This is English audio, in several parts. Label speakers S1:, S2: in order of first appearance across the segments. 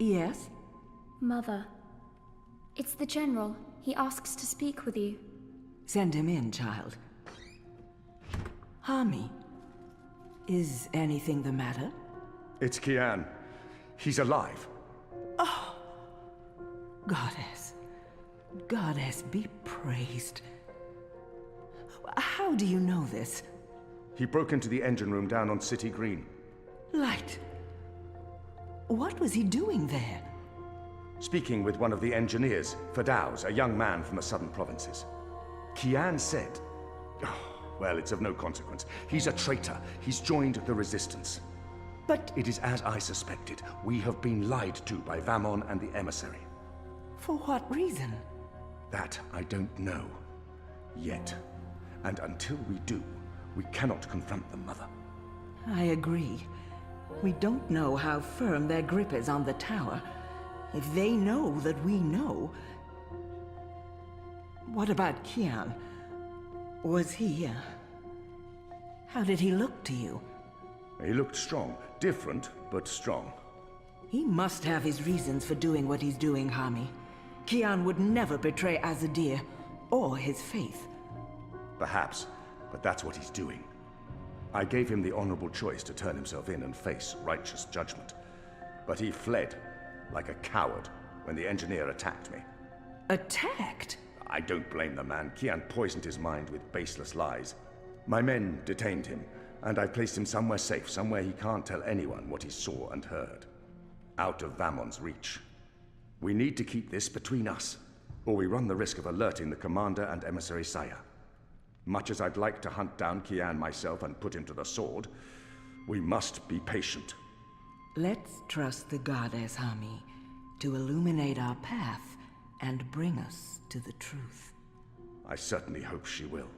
S1: Yes?
S2: Mother. It's the General. He asks to speak with you.
S1: Send him in, child. Hami, is anything the matter?
S3: It's Kian. He's alive.
S1: Oh! Goddess be praised. How do you know this?
S3: He broke into the engine room down on City Green.
S1: Light. What was he doing there?
S3: Speaking with one of the engineers, Fadauz, a young man from the southern provinces. Kian said... Oh, well, it's of no consequence. He's a traitor. He's joined the resistance. But it is as I suspected. We have been lied to by Vamon and the emissary.
S1: For what reason?
S3: That I don't know. Yet. And until we do, we cannot confront them, Mother.
S1: I agree. We don't know how firm their grip is on the tower. If they know that we know... What about Kian? Was he... How did he look to you?
S3: He looked strong. Different, but strong.
S1: He must have his reasons for doing what he's doing, Hami. Kian would never betray Azadir, or his faith.
S3: Perhaps, but that's what he's doing. I gave him the honorable choice to turn himself in and face righteous judgment. But he fled, like a coward, when the engineer attacked me.
S1: Attacked?
S3: I don't blame the man. Kian poisoned his mind with baseless lies. My men detained him, and I placed him somewhere safe, somewhere he can't tell anyone what he saw and heard. Out of Vamon's reach. We need to keep this between us, or we run the risk of alerting the commander and emissary Saya. Much as I'd like to hunt down Kian myself and put him to the sword, we must be patient.
S1: Let's trust the goddess, Hami, to illuminate our path and bring us to the truth.
S3: I certainly hope she will.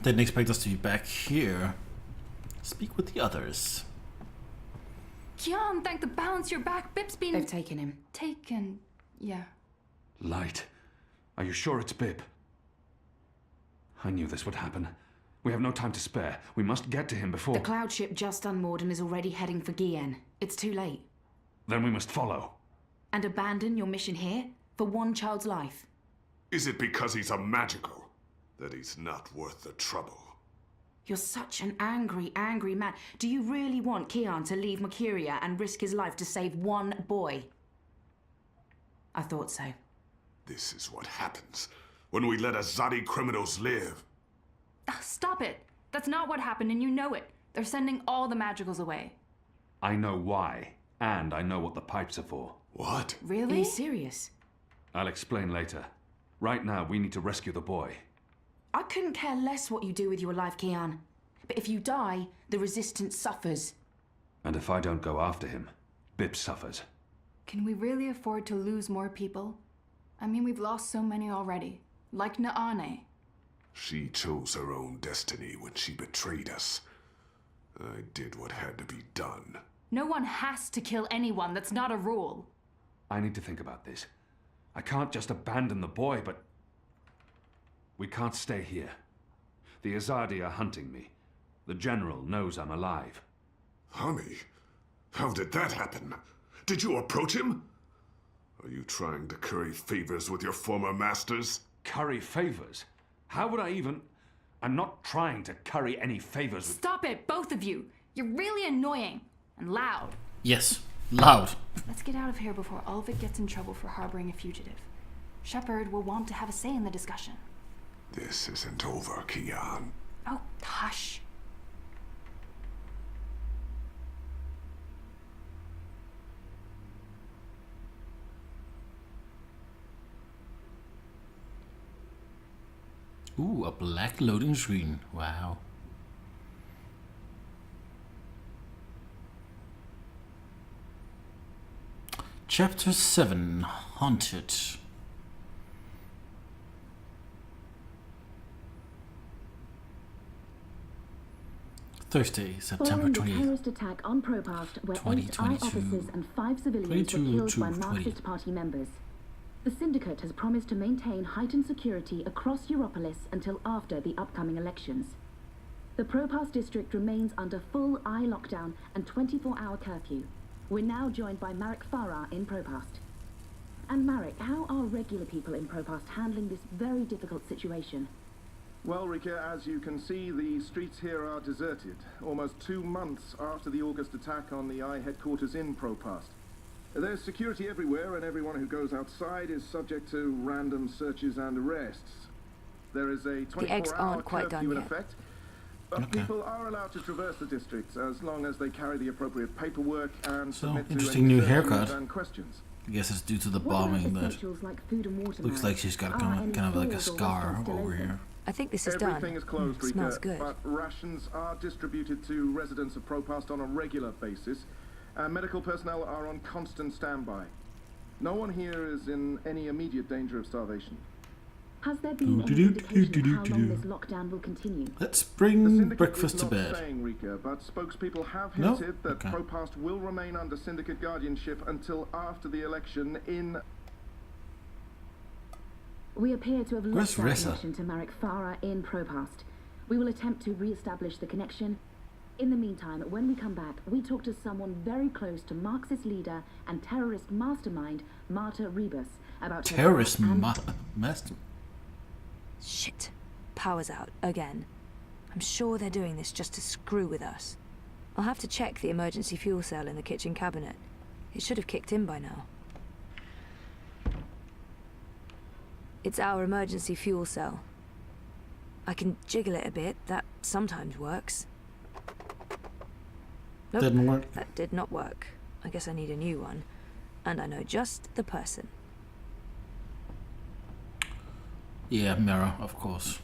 S4: Didn't expect us to be back here. Speak with the others.
S5: Kian, thank the balance you're back. Bip's been...
S6: They've taken him.
S5: Taken... yeah.
S7: Light. Are you sure it's Bip? I knew this would happen. We have no time to spare. We must get to him before...
S6: The cloud ship just unmoored and is already heading for Gien. It's too late.
S7: Then we must follow.
S6: And abandon your mission here? For one child's life?
S8: Is it because he's a magical that he's not worth the trouble?
S6: You're such an angry, angry man. Do you really want Kian to leave Mercuria and risk his life to save one boy? I thought so.
S8: This is what happens when we let Azadi criminals live.
S5: Stop it. That's not what happened, and you know it. They're sending all the magicals away.
S7: I know why, and I know what the pipes are for.
S8: What?
S6: Really? Are you serious?
S7: I'll explain later. Right now, we need to rescue the boy.
S6: I couldn't care less what you do with your life, Kian. But if you die, the Resistance suffers.
S7: And if I don't go after him, Bip suffers.
S5: Can we really afford to lose more people? I mean, we've lost so many already. Like Naane.
S8: She chose her own destiny when she betrayed us. I did what had to be done.
S5: No one has to kill anyone. That's not a rule.
S7: I need to think about this. I can't just abandon the boy, but... we can't stay here. The Azadi are hunting me. The General knows I'm alive.
S8: Hami? How did that happen? Did you approach him? Are you trying to curry favors with your former masters?
S7: Curry favors? How would I even... I'm not trying to curry any favors with...
S5: Stop it, both of you! You're really annoying. And loud.
S4: Yes, loud.
S5: Let's get out of here before Ulvik gets in trouble for harboring a fugitive. Shepard will want to have a say in the discussion.
S8: This isn't over, Kian.
S5: Oh, hush.
S4: Ooh, a black loading screen. Wow. Chapter 7, Haunted. Thursday, September
S9: Following the
S4: 28th.
S9: terrorist attack on Propast, where 8 I officers and 5 civilians were killed by Marxist Party members, the Syndicate has promised to maintain heightened security across Europolis until after the upcoming elections. The Propast district remains under full eye lockdown and 24-hour curfew. We're now joined by Marek Farah in Propast. And Marek, how are regular people in Propast handling this very difficult situation?
S10: Well, Rika, as you can see, the streets here are deserted, almost 2 months after the August attack on the I headquarters in Propast. There's security everywhere, and everyone who goes outside is subject to random searches and arrests. There is a 24-hour curfew in effect, but people are allowed to traverse the districts as long as they carry the appropriate paperwork and submit to
S4: interesting
S10: any
S4: new
S10: searches
S4: haircut.
S10: and questions.
S4: I guess it's due to the bombing that looks like she's got kind of like a scar over here.
S11: I think this is
S10: Everything is closed, Rika,
S11: smells good.
S10: but rations are distributed to residents of Propast on a regular basis, and medical personnel are on constant standby. No one here is in any immediate danger of starvation.
S9: Has there been any indication of how long this lockdown will continue?
S4: Let's bring breakfast to bed.
S10: Saying, Rika, but spokespeople have hinted that Propast will remain under Syndicate guardianship until after the election in...
S9: We appear to have lost our connection to Marek Farah in Propast. We will attempt to re-establish the connection. In the meantime, when we come back, we talk to someone very close to Marxist leader and terrorist mastermind, Marta Rebus, about
S4: terrorist master.
S11: Shit. Power's out again. I'm sure they're doing this just to screw with us. I'll have to check the emergency fuel cell in the kitchen cabinet. It should have kicked in by now. It's our emergency fuel cell. I can jiggle it a bit. That sometimes works. Nope,
S4: didn't work.
S11: That did not work. I guess I need a new one. And I know just the person.
S4: Yeah, Mara, of course.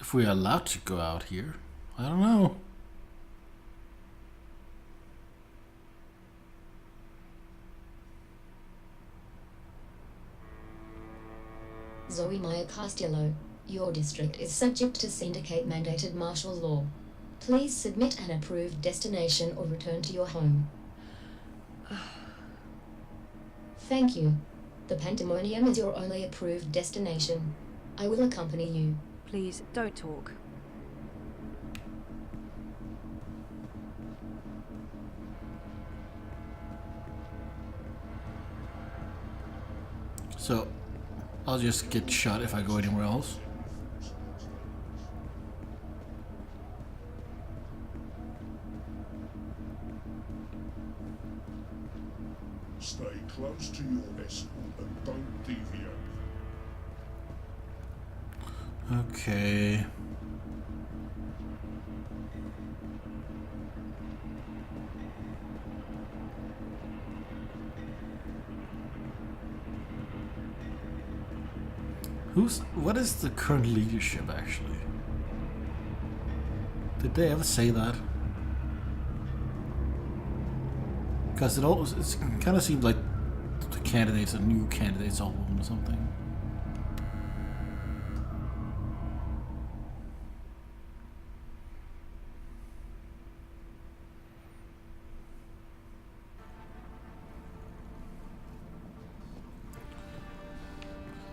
S4: If we're allowed to go out here, I don't know.
S12: Zoë Castillo, your district is subject to Syndicate-mandated martial law. Please submit an approved destination or return to your home. Thank you. The Pandemonium is your only approved destination. I will accompany you.
S11: Please, don't talk.
S4: So, I'll just get shot if I go anywhere else.
S8: Stay close to your escort and don't deviate.
S4: Okay. What is the current leadership actually? Did they ever say that? Because it kind of seems like the candidates are new candidates all of them or something.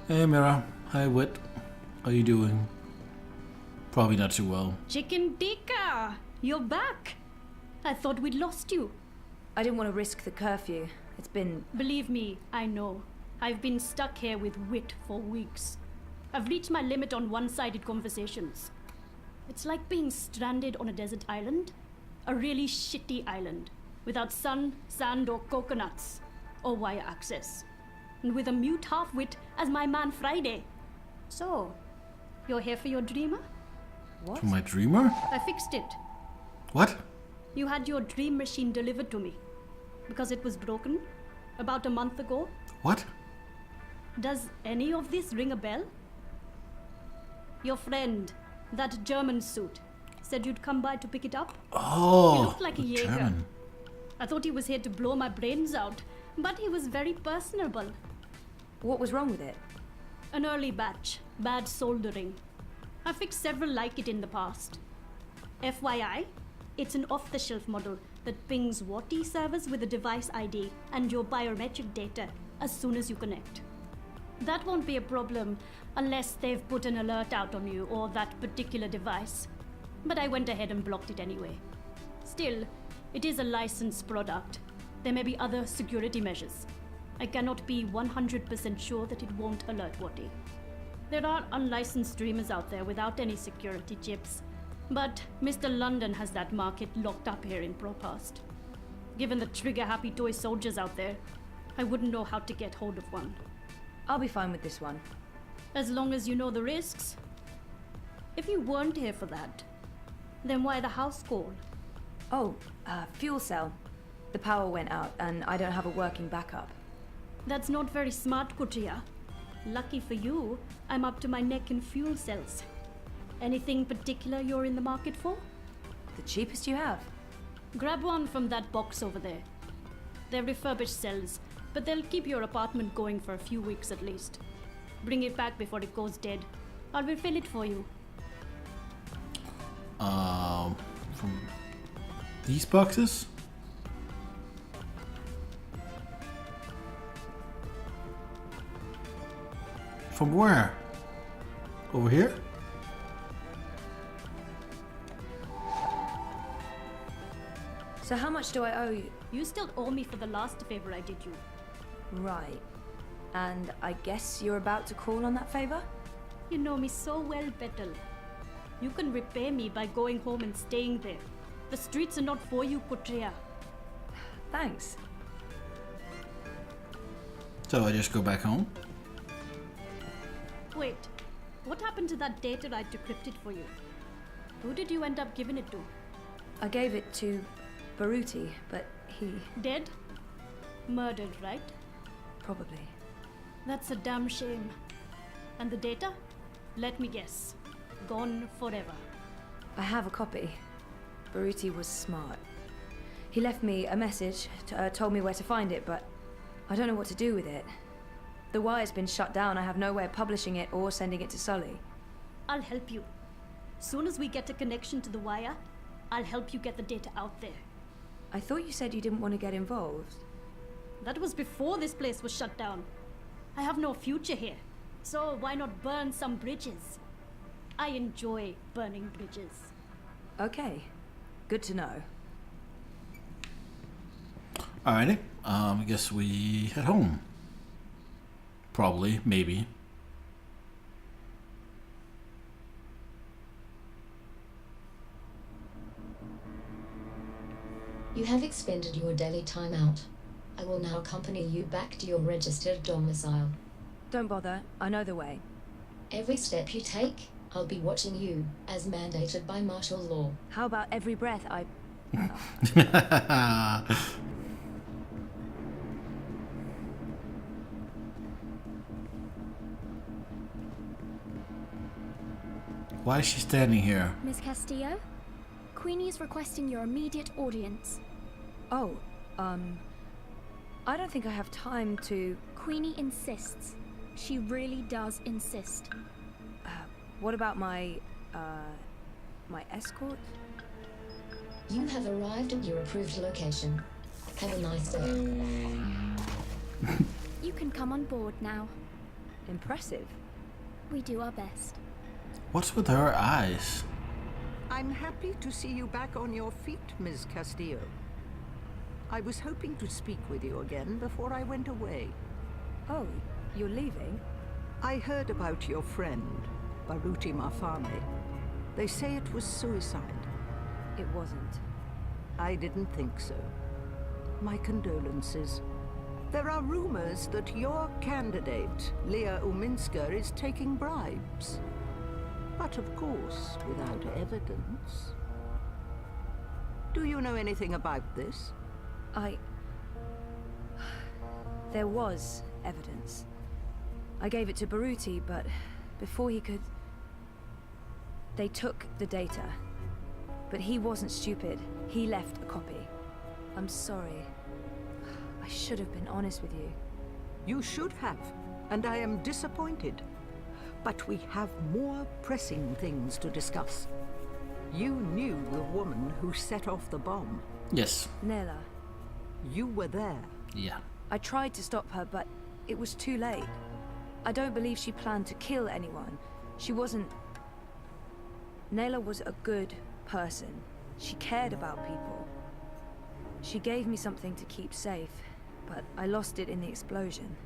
S4: Hey Mira, hi Wit, how you doing? Probably not too well.
S13: Chicken tikka, you're back. I thought we'd lost you.
S11: I didn't want to risk the curfew. It's been...
S13: Believe me, I know. I've been stuck here with Wit for weeks. I've reached my limit on one-sided conversations. It's like being stranded on a desert island. A really shitty island. Without sun, sand or coconuts. Or wire access. And with a mute half-wit as my man Friday. So, you're here for your dreamer?
S11: What?
S4: For my dreamer?
S13: I fixed it.
S4: What?
S13: You had your dream machine delivered to me. Because it was broken. About a month ago.
S4: What?
S13: Does any of this ring a bell? Your friend, that German suit, said you'd come by to pick it up.
S4: Oh,
S13: he looked like a Jaeger.
S4: German.
S13: I thought he was here to blow my brains out, but he was very personable.
S11: What was wrong with it?
S13: An early batch. Bad soldering. I fixed several like it in the past. FYI, it's an off-the-shelf model that pings WATI servers with a device ID and your biometric data as soon as you connect. That won't be a problem unless they've put an alert out on you or that particular device. But I went ahead and blocked it anyway. Still, it is a licensed product. There may be other security measures. I cannot be 100% sure that it won't alert WATI. There are unlicensed streamers out there without any security chips, but Mr. London has that market locked up here in ProPast. Given the trigger-happy toy soldiers out there, I wouldn't know how to get hold of one.
S11: I'll be fine with this one.
S13: As long as you know the risks. If you weren't here for that, then why the house call?
S11: Oh, fuel cell. The power went out and I don't have a working backup.
S13: That's not very smart, Kutria. Lucky for you, I'm up to my neck in fuel cells. Anything particular you're in the market for?
S11: The cheapest you have.
S13: Grab one from that box over there. They're refurbished cells, but they'll keep your apartment going for a few weeks at least. Bring it back before it goes dead. I'll refill it for you.
S4: From these boxes? From where? Over here?
S11: So how much do I owe you?
S13: You still owe me for the last favor I did you.
S11: Right. And I guess you're about to call on that favor?
S13: You know me so well, Petal. You can repay me by going home and staying there. The streets are not for you, Kutria.
S11: Thanks.
S4: So I just go back home?
S13: Wait, what happened to that data I decrypted for you? Who did you end up giving it to?
S11: I gave it to Baruti, but he...
S13: Dead? Murdered, right?
S11: Probably.
S13: That's a damn shame. And the data? Let me guess. Gone forever.
S11: I have a copy. Baruti was smart. He left me a message, told me where to find it, but I don't know what to do with it. The wire's been shut down. I have no way of publishing it or sending it to Sully.
S13: I'll help you. Soon as we get a connection to the wire, I'll help you get the data out there.
S11: I thought you said you didn't want to get involved.
S13: That was before this place was shut down. I have no future here, so why not burn some bridges? I enjoy burning bridges.
S11: Okay, good to know.
S4: Alrighty, I guess we head home. Probably, maybe.
S12: You have expended your daily timeout. I will now accompany you back to your registered domicile.
S11: Don't bother, I know the way.
S12: Every step you take, I'll be watching you, as mandated by martial law.
S11: How about every breath I...
S4: Why is she standing here?
S2: Miss Castillo? Queenie is requesting your immediate audience.
S11: Oh, I don't think I have time to...
S2: Queenie insists. She really does insist.
S11: What about my escort?
S12: You have arrived at your approved location. Have a nice day.
S2: You can come on board now.
S11: Impressive.
S2: We do our best.
S4: What's with her eyes?
S14: I'm happy to see you back on your feet, Ms. Castillo. I was hoping to speak with you again before I went away.
S11: Oh, you're leaving?
S14: I heard about your friend, Baruti Mafame. They say it was suicide.
S11: It wasn't.
S14: I didn't think so. My condolences. There are rumors that your candidate, Leah Uminska, is taking bribes. But of course, without evidence. Do you know anything about this?
S11: There was evidence. I gave it to Baruti, but before he could... They took the data. But he wasn't stupid. He left a copy. I'm sorry. I should have been honest with you.
S14: You should have. and I am disappointed. But we have more pressing things to discuss. You knew the woman who set off the bomb.
S4: Yes.
S11: Nella.
S14: You were there.
S4: Yeah.
S11: I tried to stop her, but it was too late. I don't believe she planned to kill anyone. She wasn't... Nella was a good person. She cared about people. She gave me something to keep safe, but I lost it in the explosion.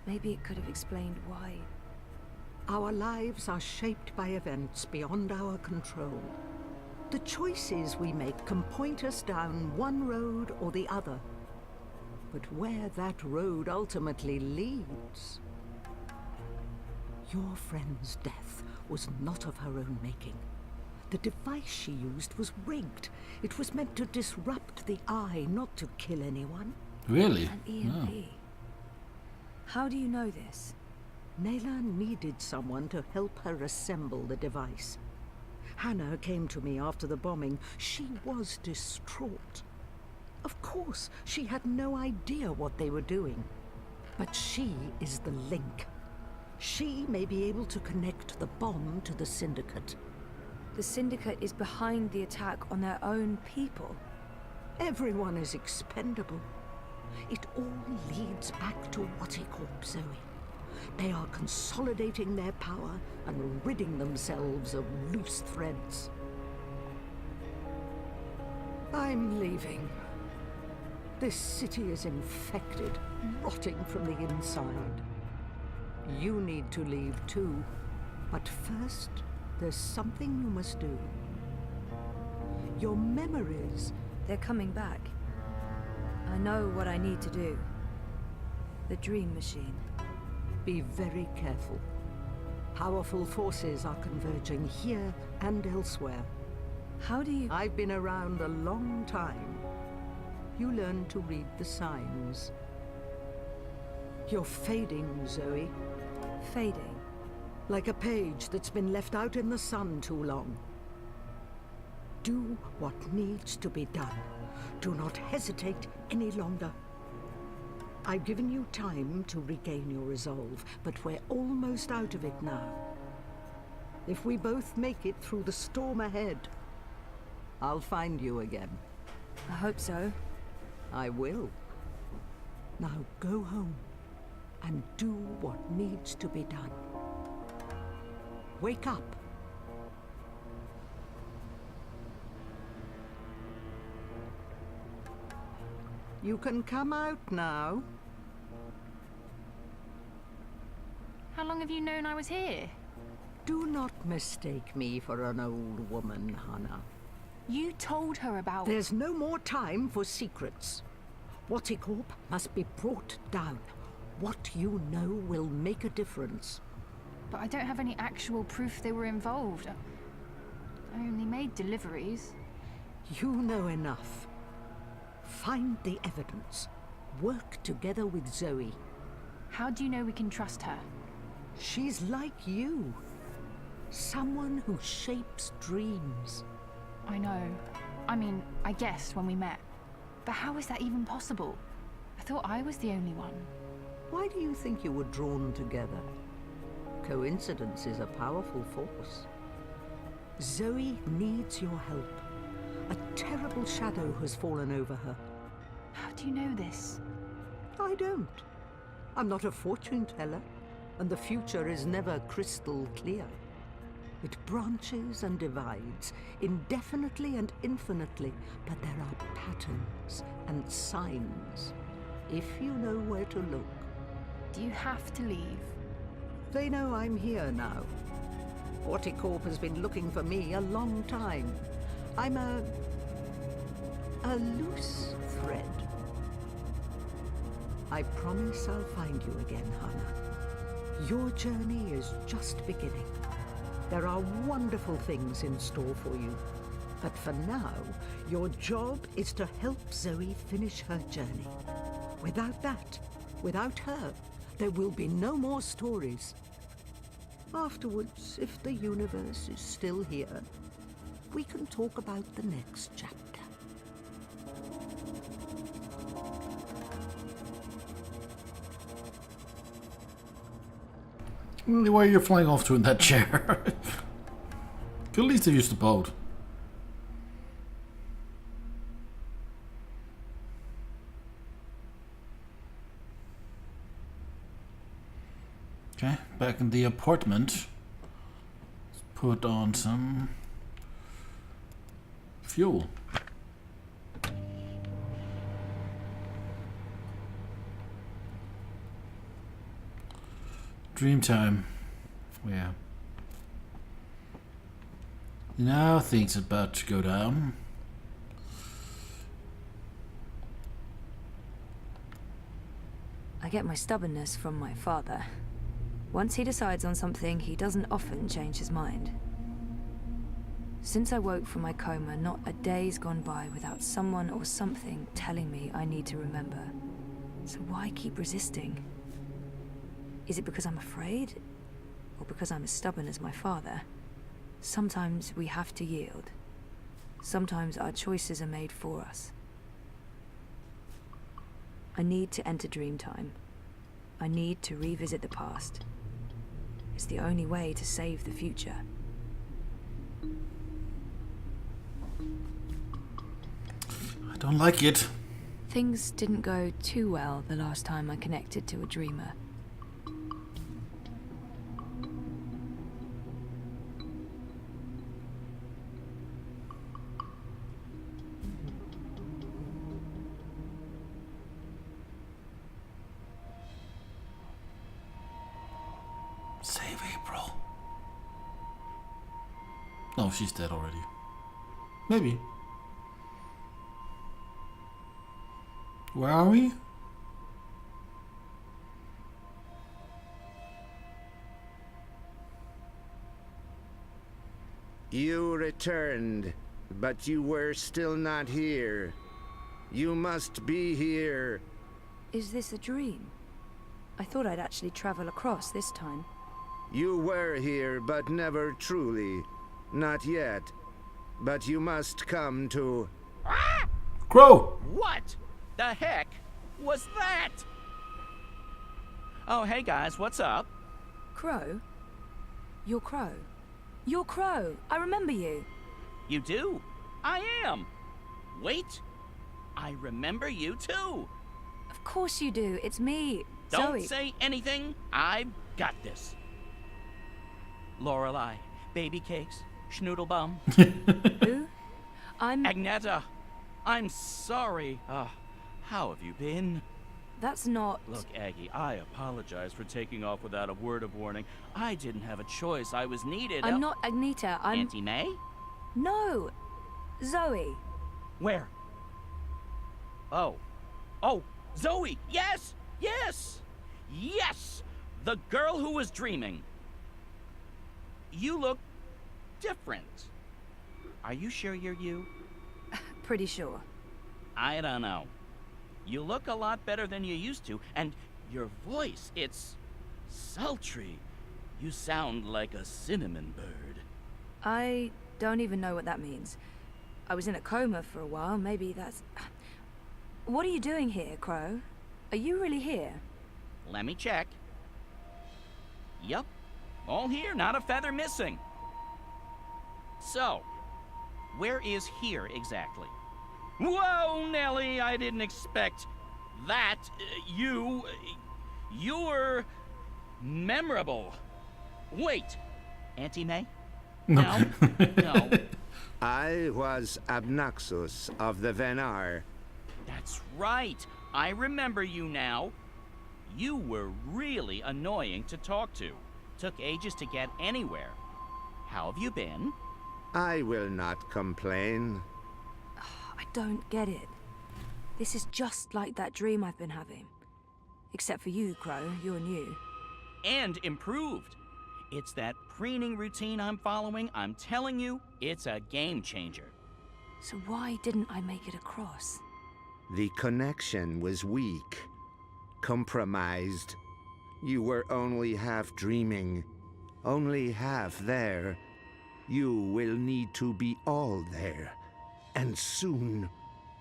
S11: Maybe it could have explained why.
S14: Our lives are shaped by events beyond our control. The choices we make can point us down one road or the other. But where that road ultimately leads... Your friend's death was not of her own making. The device she used was rigged. It was meant to disrupt the Eye, not to kill anyone.
S4: Really?
S11: An EMP. Oh. How do you know this?
S14: Nayla needed someone to help her assemble the device. Hannah came to me after the bombing. She was distraught. Of course, she had no idea what they were doing. But she is the link. She may be able to connect the bomb to the Syndicate.
S11: The Syndicate is behind the attack on their own people.
S14: Everyone is expendable. It all leads back to Waticorp, Zoe. They are consolidating their power and ridding themselves of loose threads. I'm leaving. This city is infected, rotting from the inside. You need to leave too, but first, there's something you must do. Your memories...
S11: They're coming back. I know what I need to do. The Dream Machine.
S14: Be very careful. Powerful forces are converging here and elsewhere.
S11: How do you...
S14: I've been around a long time. You learn to read the signs. You're fading, Zoe.
S11: Fading?
S14: Like a page that's been left out in the sun too long. Do what needs to be done. Do not hesitate any longer. I've given you time to regain your resolve, but we're almost out of it now. If we both make it through the storm ahead, I'll find you again.
S11: I hope so.
S14: I will. Now go home and do what needs to be done. Wake up. You can come out now.
S5: How long have you known I was here?
S14: Do not mistake me for an old woman, Hannah.
S5: You told her about...
S14: There's no more time for secrets. Waticorp must be brought down. What you know will make a difference.
S5: But I don't have any actual proof they were involved. I only made deliveries.
S14: You know enough. Find the evidence. Work together with Zoe.
S5: How do you know we can trust her?
S14: She's like you. Someone who shapes dreams.
S5: I know. I mean, I guessed when we met. But how is that even possible? I thought I was the only one.
S14: Why do you think you were drawn together? Coincidence is a powerful force. Zoe needs your help. A terrible shadow has fallen over her.
S5: How do you know this?
S14: I don't. I'm not a fortune teller, and the future is never crystal clear. It branches and divides, indefinitely and infinitely, but there are patterns and signs, if you know where to look.
S5: Do you have to leave?
S14: They know I'm here now. Waticorp has been looking for me a long time. I'm a loose thread. I promise I'll find you again, Hannah. Your journey is just beginning. There are wonderful things in store for you. But for now, your job is to help Zoe finish her journey. Without that, without her, there will be no more stories. Afterwards, if the universe is still here, we can talk about the next chapter.
S4: Where are you flying off to in that chair? Could at least have used the boat. Okay, back in the apartment. Let's put on some fuel. Dreamtime. Yeah. Now things are about to go down.
S11: I get my stubbornness from my father. Once he decides on something, he doesn't often change his mind. Since I woke from my coma, not a day's gone by without someone or something telling me I need to remember. So why keep resisting? Is it because I'm afraid? Or because I'm as stubborn as my father? Sometimes we have to yield. Sometimes our choices are made for us. I need to enter Dreamtime. I need to revisit the past. It's the only way to save the future.
S4: I don't like it.
S11: Things didn't go too well the last time I connected to a dreamer.
S4: Save April. No, she's dead already. Maybe. Where are we?
S15: You returned, but you were still not here. You must be here.
S11: Is this a dream? I thought I'd actually travel across this time.
S15: You were here, but never truly. Not yet. But you must come to...
S16: Ah!
S4: Crow!
S16: What the heck was that? Oh, hey guys, what's up?
S11: Crow? You're Crow. You're Crow. I remember you.
S16: You do? I am. Wait. I remember you too.
S11: Of course you do. It's me,
S16: Don't
S11: Zoe.
S16: say anything. I've got this. Lorelei, baby cakes, schnoodlebum.
S11: Who? I'm...
S16: Agneta. I'm sorry. How have you been?
S11: That's not...
S16: Look, Aggie, I apologize for taking off without a word of warning. I didn't have a choice. I was needed.
S11: I'm not Agneta. I'm...
S16: Auntie May?
S11: No. Zoe.
S16: Where? Oh. Oh, Zoe! Yes! Yes! Yes! The girl who was dreaming. You look different. Are you sure you're you?
S11: Pretty sure.
S16: I don't know. You look a lot better than you used to, and your voice, it's sultry. You sound like a cinnamon bird.
S11: I don't even know what that means. I was in a coma for a while, maybe that's... What are you doing here, Crow? Are you really here?
S16: Let me check. Yup. All here, not a feather missing. So, where is here exactly? Whoa, Nellie, I didn't expect that. You're memorable. Wait, Auntie May? No. No.
S15: I was Abnaxus of the Venar.
S16: That's right. I remember you now. You were really annoying to talk to. Took ages to get anywhere. How have you been?
S15: I will not complain.
S11: I don't get it. This is just like that dream I've been having. Except for you, Crow. You're new.
S16: And improved. It's that preening routine I'm following. I'm telling you, it's a game changer.
S11: So why didn't I make it across?
S15: The connection was weak. Compromised. You were only half dreaming. Only half there. You will need to be all there. And soon.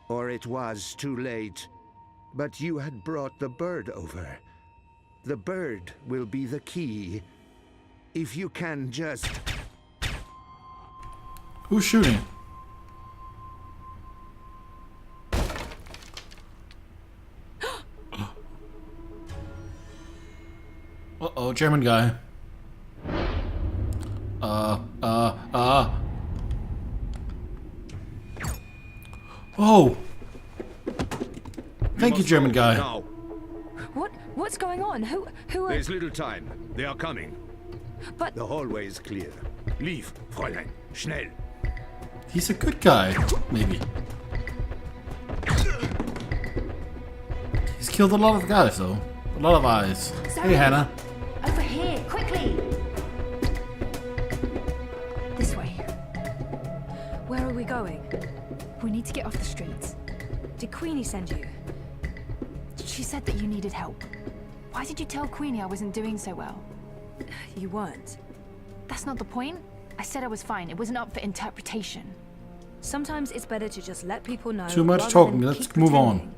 S15: Or it was too late. But you had brought the bird over. The bird will be the key. If you can just...
S4: Who's shooting? Uh-oh, German guy. Oh! Thank you, German guy.
S17: Now.
S11: What's going on? Who are...
S17: There's little time. They are coming.
S11: But...
S15: The hallway is clear.
S17: Leave, Fräulein. Schnell.
S4: He's a good guy, maybe. He's killed a lot of guys, though. A lot of eyes.
S2: Zoe,
S4: hey, Hannah.
S2: Over here, quickly!
S11: This way. Where are we going?
S5: We need to get off the streets.
S11: Did Queenie send you?
S5: She said that you needed help. Why did you tell Queenie I wasn't doing so well?
S11: You weren't.
S5: That's not the point. I said I was fine. It wasn't up for interpretation.
S11: Sometimes it's better to just let people know.
S4: Too much talking. Let's move on.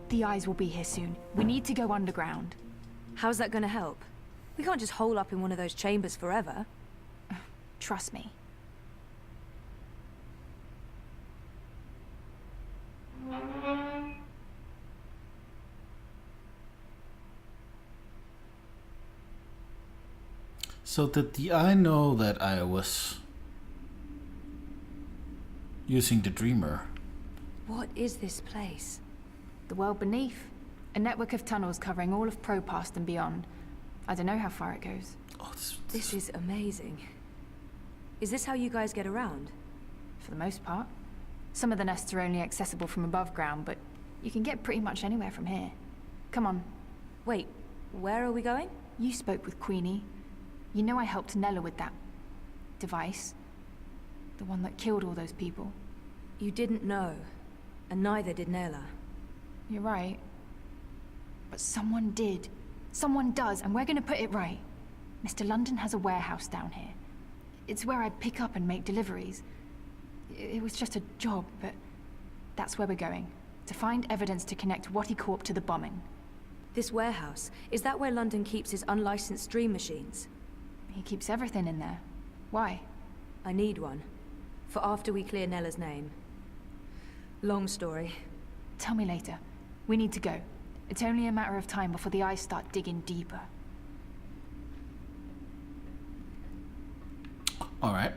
S5: The eyes will be here soon. We need to go underground.
S11: How's that going to help? We can't just hole up in one of those chambers forever.
S5: Trust me.
S4: So did the eye know that I was using the Dreamer?
S11: What is this place?
S5: The world beneath. A network of tunnels covering all of Propast and beyond. I don't know how far it goes.
S4: Oh,
S11: this is amazing. Is this how you guys get around?
S5: For the most part. Some of the nests are only accessible from above ground, but you can get pretty much anywhere from here. Come on.
S11: Wait, where are we going?
S5: You spoke with Queenie. You know I helped Nella with that device. The one that killed all those people.
S11: You didn't know, and neither did Nella.
S5: You're right. But someone did. Someone does, and we're gonna put it right. Mr. London has a warehouse down here. It's where I pick up and make deliveries. It was just a job, but that's where we're going. To find evidence to connect Watty Corp to the bombing.
S11: This warehouse, is that where London keeps his unlicensed dream machines?
S5: He keeps everything in there. Why?
S11: I need one. For after we clear Nella's name. Long story.
S5: Tell me later. We need to go. It's only a matter of time before the eyes start digging deeper.
S4: Alright.